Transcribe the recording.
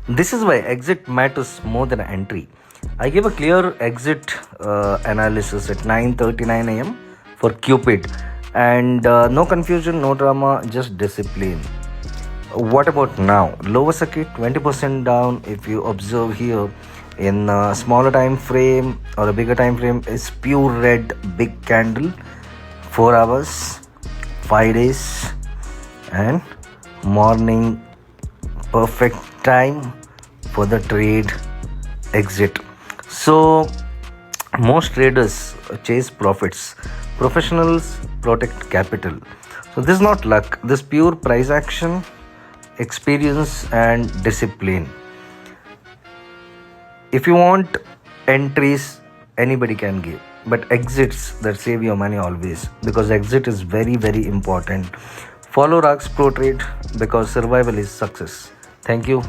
This is why exit matters more than entry. I gave a clear exit analysis at 9:39 a.m. for Cupid, and no confusion, no drama, just discipline. What about now? Lower circuit 20% down. If you observe here, in a smaller time frame or a bigger time frame, is pure red big candle, 4 hours, 5 days, and morning perfect time for the trade exit. So most traders chase profits, professionals protect capital. So this is not luck, this pure price action, experience and discipline. If you want entries, anybody can give, but exits that save your money always, because exit is very important. Follow Rags Pro Trade because survival is success. Thank you.